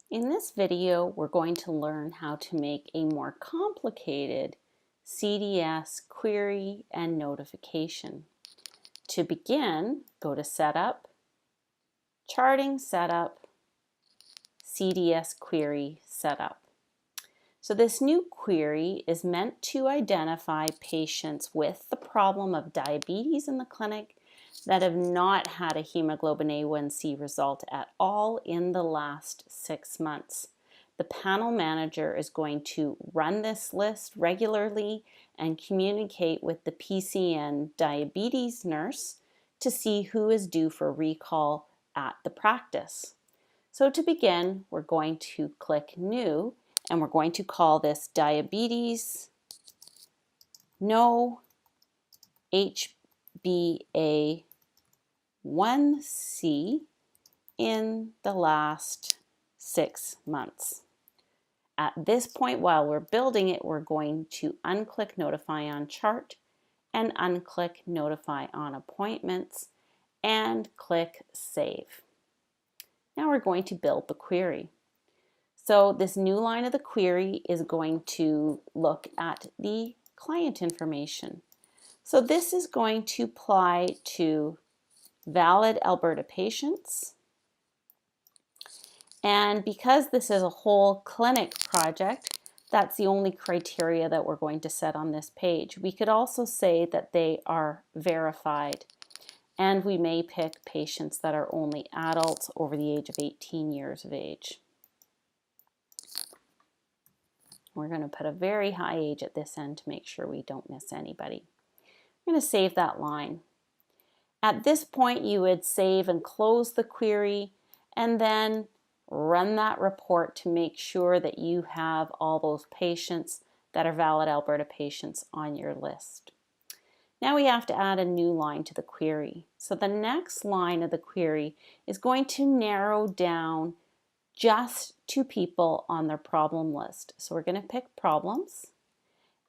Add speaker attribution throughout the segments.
Speaker 1: In this video, we're going to learn how to make a more complicated CDS query and notification. To begin, go to Setup, Charting Setup, CDS Query Setup. So this new query is meant to identify patients with the problem of diabetes in the clinic that have not had a hemoglobin A1C result at all in the last 6 months. The panel manager is going to run this list regularly and communicate with the PCN diabetes nurse to see who is due for recall at the practice. So to begin, we're going to click New, and we're going to call this Diabetes No HbA1c in the last 6 months. At this point, while we're building it, we're going to unclick Notify on Chart and unclick Notify on Appointments and click Save. Now we're going to build the query. So this new line of the query is going to look at the client information. So this is going to apply to valid Alberta patients. And because this is a whole clinic project, that's the only criteria that we're going to set on this page. We could also say that they are verified, and we may pick patients that are only adults over the age of 18 years of age. We're going to put a very high age at this end to make sure we don't miss anybody. I'm going to save that line. At this point, you would save and close the query and then run that report to make sure that you have all those patients that are valid Alberta patients on your list. Now we have to add a new line to the query. So the next line of the query is going to narrow down just to people on their problem list. So we're going to pick problems,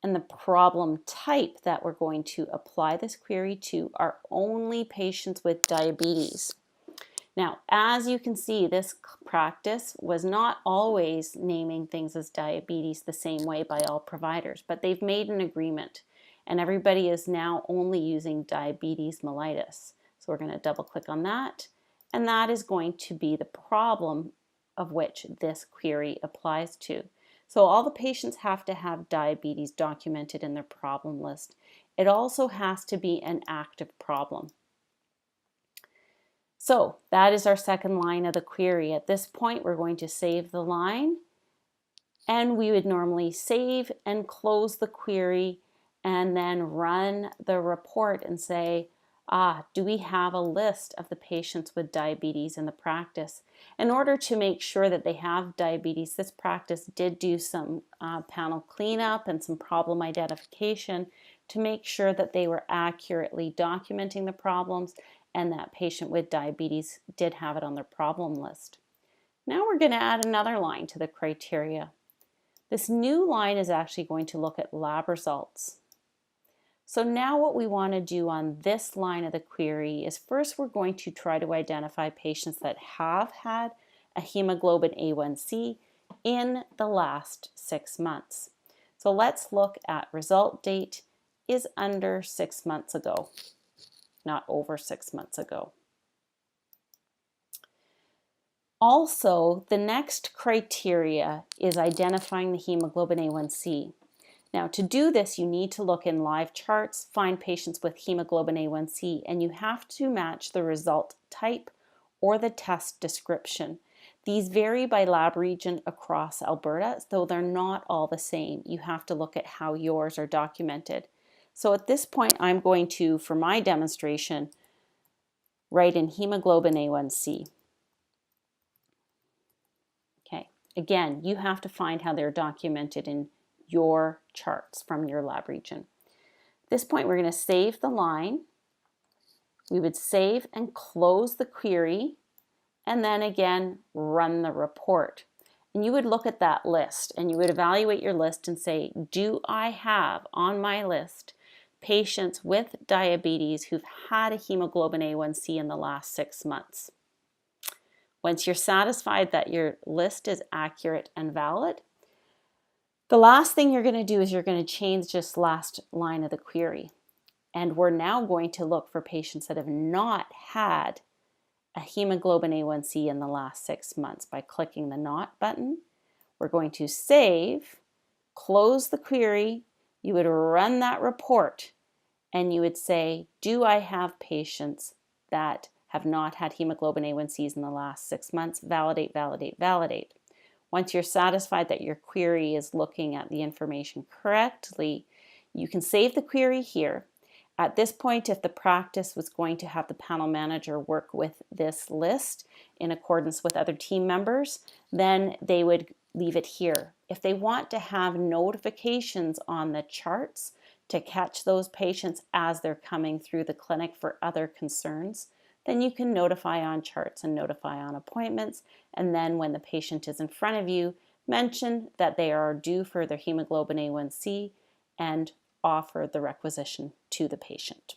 Speaker 1: and the problem type that we're going to apply this query to are only patients with diabetes. Now, as you can see, this practice was not always naming things as diabetes the same way by all providers, but they've made an agreement, and everybody is now only using diabetes mellitus. So we're going to double click on that, and that is going to be the problem of which this query applies to. So all the patients have to have diabetes documented in their problem list. It also has to be an active problem. So that is our second line of the query. At this point, we're going to save the line, and we would normally save and close the query and then run the report and say, do we have a list of the patients with diabetes in the practice? In order to make sure that they have diabetes, this practice did do some panel cleanup and some problem identification to make sure that they were accurately documenting the problems and that patient with diabetes did have it on their problem list. Now we're going to add another line to the criteria. This new line is actually going to look at lab results. So now what we want to do on this line of the query is first we're going to try to identify patients that have had a hemoglobin A1C in the last 6 months. So let's look at result date is under 6 months ago, not over 6 months ago. Also, the next criteria is identifying the hemoglobin A1C. Now, to do this, you need to look in live charts, find patients with hemoglobin A1C, and you have to match the result type or the test description. These vary by lab region across Alberta, though they're not all the same. You have to look at how yours are documented. So at this point, I'm going to, for my demonstration, write in hemoglobin A1C. Okay, again, you have to find how they're documented in your charts from your lab region. At this point, we're going to save the line. We would save and close the query, and then again, run the report. And you would look at that list, and you would evaluate your list and say, do I have on my list patients with diabetes who've had a hemoglobin A1C in the last 6 months? Once you're satisfied that your list is accurate and valid, the last thing you're going to do is you're going to change this last line of the query. And we're now going to look for patients that have not had a hemoglobin A1C in the last 6 months by clicking the Not button. We're going to save, close the query. You would run that report and you would say, do I have patients that have not had hemoglobin A1Cs in the last 6 months? Validate, validate, validate. Once you're satisfied that your query is looking at the information correctly, you can save the query here. At this point, if the practice was going to have the panel manager work with this list in accordance with other team members, then they would leave it here. If they want to have notifications on the charts to catch those patients as they're coming through the clinic for other concerns, then you can notify on charts and notify on appointments. And then when the patient is in front of you, mention that they are due for their hemoglobin A1C and offer the requisition to the patient.